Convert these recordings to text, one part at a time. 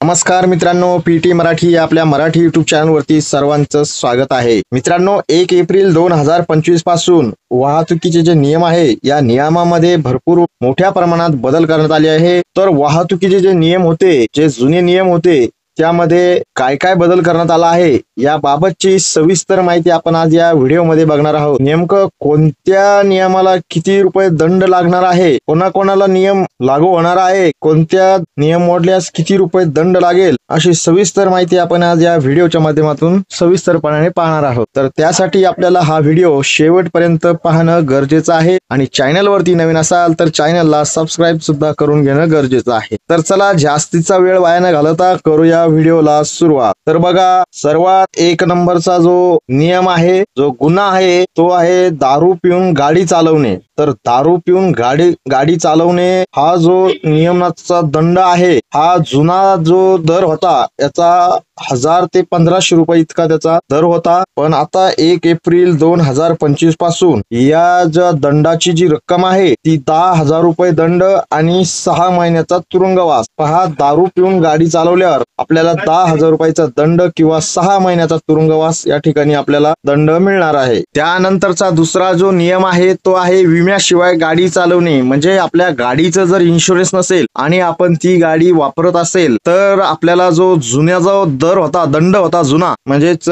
नमस्कार मित्रांनो, पीटी मराठी या आपल्या मराठी युट्यूब चॅनलवरती सर्वांचं स्वागत आहे. मित्रांनो, 1 एप्रिल 2025 पासून वाहतुकीचे जे नियम आहे या नियमामध्ये भरपूर मोठ्या प्रमाणात बदल करण्यात आले आहे. तर वाहतुकीचे जे नियम होते, जे जुने नियम होते, त्यामध्ये काय काय बदल करण्यात आला आहे याबाबतची सविस्तर माहिती आपण आज या व्हिडिओमध्ये बघणार आहोत. नेमकं कोणत्या नियमाला किती रुपये दंड लागणार आहे, कोणाकोणाला नियम लागू होणार आहे, कोणत्या नियम मोडल्यास किती रुपये दंड लागेल, अशी सविस्तर माहिती आपण आज या व्हिडिओच्या माध्यमातून सविस्तरपणे पाहणार आहोत. तर त्यासाठी आपल्याला हा व्हिडिओ शेवटपर्यंत पाहणं गरजेचं आहे आणि चॅनलवरती नवीन असाल तर चॅनलला सबस्क्राईब सुद्धा करून घेणं गरजेचं आहे. तर चला जास्तीचा वेळ वाया न घालवता करूया व्हिडिओला सुरुवात. तर बघा, सर्वात एक नंबरचा जो नियम आहे, जो गुन्हा आहे, तो आहे दारू पिऊन गाडी चालवणे. तर दारू पिऊन गाडी चालवणे हा जो नियमाचा दंड आहे, हा जुना जो दर होता याचा 1000 ते 1500 रुपये इतका त्याचा दर होता. पण आता 1 एप्रिल 2025 पासून या ज्या दंडाची जी रक्कम आहे ती 10,000 रुपये दंड आणि 6 महिन्याचा तुरुंगवास. पहा, दारू पिऊन गाडी चालवल्यावर आपल्याला 10,000 रुपयाचा दंड किंवा 6 महिन्याचा तुरुंगवास या ठिकाणी आपल्याला दंड मिळणार आहे. त्यानंतरचा दुसरा जो नियम आहे तो आहे विम्याशिवाय गाडी चालवणे. म्हणजे आपल्या गाडीचं जर इन्शुरन्स नसेल आणि आपण ती गाडी वापरत असेल तर आपल्याला जो जुन्या जो दर होता, दंड होता जुना, म्हणजेच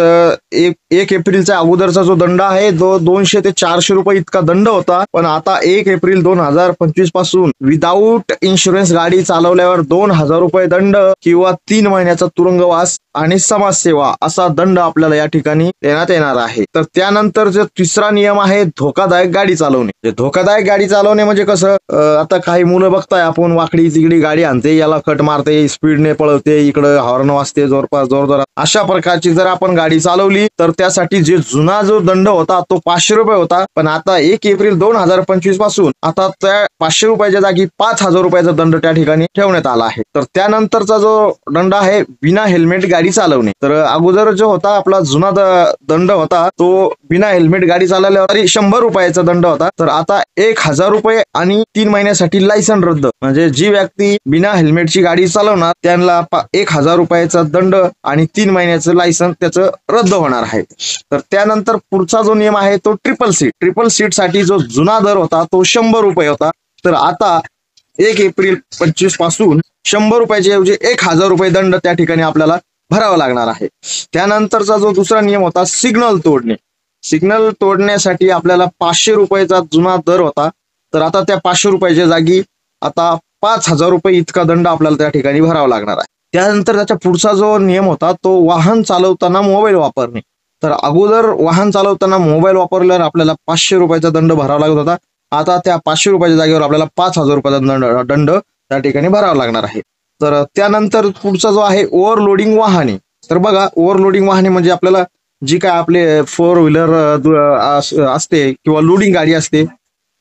1 एप्रिलच्या अगोदरचा जो दंड आहे तो 200 ते 400 रुपये इतका दंड होता. पण आता 1 एप्रिल 2025 पासून विदाऊट इन्शुरन्स गाडी चालवल्यावर 2,000 रुपये दंड किंवा 3 महिन्याचा तुरुंगवास आणि समाजसेवा असा दंड आपल्याला या ठिकाणी देण्यात येणार आहे. तर त्यानंतर जो तिसरा नियम आहे धोकादायक गाडी चालवणे. धोकादायक गाडी चालवणे म्हणजे कसं, आता काही मुलं बघताय, आपण वाकडी तिकडी गाडी आणते, याला कट मारते, स्पीडने पळवते, इकडं हॉर्न वाजते जोरदारात, अशा प्रकारची जर आपण गाडी चालवली तर त्यासाठी जे जुना जो दंड होता तो 500 रुपये होता. पण आता 1 एप्रिल 2025 पासून आता त्या 500 रुपयाच्या जागी 5,000 रुपयाचा दंड त्या ठिकाणी ठेवण्यात आला आहे. तर त्यानंतरचा जो दंड आहे बिना हेल्मेट गाडी चालवणे. तर अगोदर जो होता आपला जुना दंड होता तो बिना हेल्मेट गाडी चालवल्यावर 100 रुपयाचा दंड होता. तर आता 1,000 रुपये आणि 3 महिन्यासाठी लायसन रद्द. म्हणजे जी व्यक्ती बिना हेल्मेटची गाडी चालवणार त्यांना 1,000 रुपयाचा दंड आणि 3 महिन्याचं लायसन त्याचं रद्द होणार आहे. तर त्यानंतर पुढचा जो नियम आहे तो ट्रिपल सीट साठी जो जुना दर होता तो 100 रुपये होता. तर आता 1 एप्रिल 25 पासून 100 रुपयाच्या ऐवजी 1,000 रुपये दंड त्या ठिकाणी आपल्याला भरावा लागणार आहे. त्यानंतरचा जो दुसरा नियम होता सिग्नल तोडणे. सिग्नल तोडण्यासाठी आपल्याला 500 रुपयाचा जुना दर होता. तर आता त्या 500 रुपयाच्या जागी आता 5,000 रुपये इतका दंड आपल्याला त्या ठिकाणी भरावा लागणार आहे. त्यानंतर त्याच्या पुढचा जो नियम होता तो वाहन चालवताना मोबाईल वापरणे. तर अगोदर वाहन चालवताना मोबाईल वापरल्यावर आपल्याला 500 रुपयाचा दंड भरावा लागत होता. आता त्या 500 रुपयाच्या जागेवर आपल्याला 5,000 रुपयाचा दंड त्या ठिकाणी भरावा लागणार आहे. तर त्यानंतर पुढचा जो आहे ओव्हरलोडिंग वाहने. तर बघा, ओव्हरलोडिंग वाहने म्हणजे आपल्याला जी काय आपले 4 व्हीलर असते किंवा लोडिंग गाडी असते,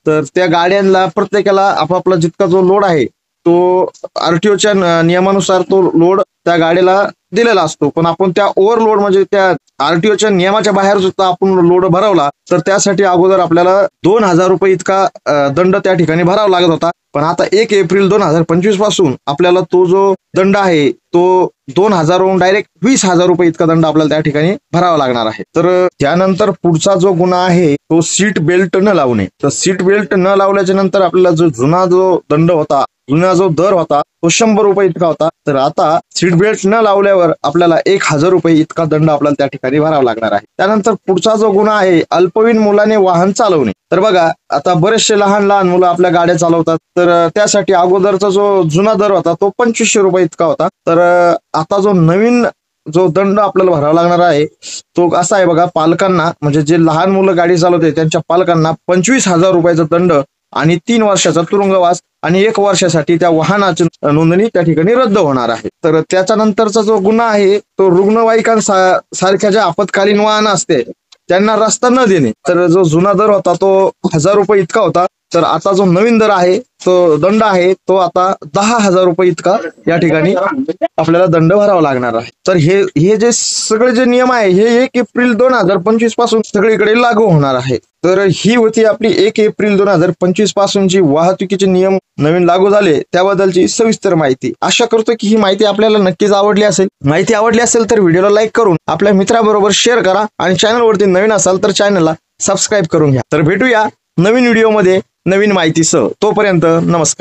तर त्या गाड्यांना प्रत्येकाला आपापला जितका जो लोड आहे तो आरटीओच्या नियमानुसार तो लोड त्या गाडीला दिलेला असतो. पण आपण त्या ओव्हरलोड म्हणजे त्या आरटीओच्या नियमाच्या बाहेर सुद्धा आपण लोड भरवला तर त्यासाठी अगोदर आपल्याला 2,000 रुपये इतका दंड त्या ठिकाणी भरावा लागत होता. पण आता 1 एप्रिल 2025 पासून आपल्याला तो जो दंड आहे तो 2,000 वरून डायरेक्ट 20,000 रुपये इतका दंड आपल्याला त्या ठिकाणी भरावा लागणार आहे. तर त्यानंतर पुढचा जो गुन्हा आहे तो सीट बेल्ट न लावणे. तर सीट बेल्ट न लावल्याच्या नंतर आपल्याला जो जुना जो दंड होता, जुना जो दर होता तो 100 रुपये इतका होता. तर आता सीट बेल्ट न लावल्यावर आपल्याला 1,000 रुपये इतका दंड आपल्याला त्या ठिकाणी भरावा लागणार आहे. त्यानंतर पुढचा जो गुन्हा आहे अल्पवयीन मुलाने वाहन चालवणे. तर बघा, आता बरेचसे लहान मुलं आपल्या गाड्या चालवतात. तर त्यासाठी अगोदरचा जो जुना दर होता तो 2,500 रुपये इतका होता. तर आता जो नवीन जो दंड आपल्याला भरावा लागणार आहे तो असा आहे बघा, पालकांना म्हणजे जे लहान मुलं गाडी चालवते त्यांच्या पालकांना 25,000 रुपयाचा दंड आणि 3 वर्षाचा तुरुंगवास आणि 1 वर्षासाठी त्या वाहनाची नोंदणी त्या ठिकाणी रद्द होणार आहे. तर त्याच्यानंतरचा जो गुन्हा आहे तो रुग्णवाहिकांसारख्या ज्या आपत्कालीन वाहन असते त्यांना रस्ता न देणे. तर जो जुना दर होता तो 1,000 रुपये इतका होता. तर आता जो नवीन दर आहे तो दंड आहे तो आता 10,000 रुपये इतका या ठिकाणी आपल्याला दंड भरावा लागणार आहे। तर हे जे सगळे जे नियम आहे हे 1 एप्रिल 2025 पासून सगळीकडे लागू होणार आहे। तर ही होती आपली 1 एप्रिल 2025 पासून जी वाहतुकीचे नियम नवीन लागू झाले त्याबद्दलची सविस्तर माहिती। आशा करतो की ही माहिती आपल्याला नक्कीच आवडली असेल। माहिती आवडली असेल तर व्हिडिओला लाईक करून आपल्या मित्राबरोबर शेअर करा आणि चॅनलवरती नवीन असाल तर चॅनलला सबस्क्राईब करून घ्या। तर भेटूया नवीन व्हिडिओमध्ये नवीन माहितीसह। तोपर्यंत नमस्कार।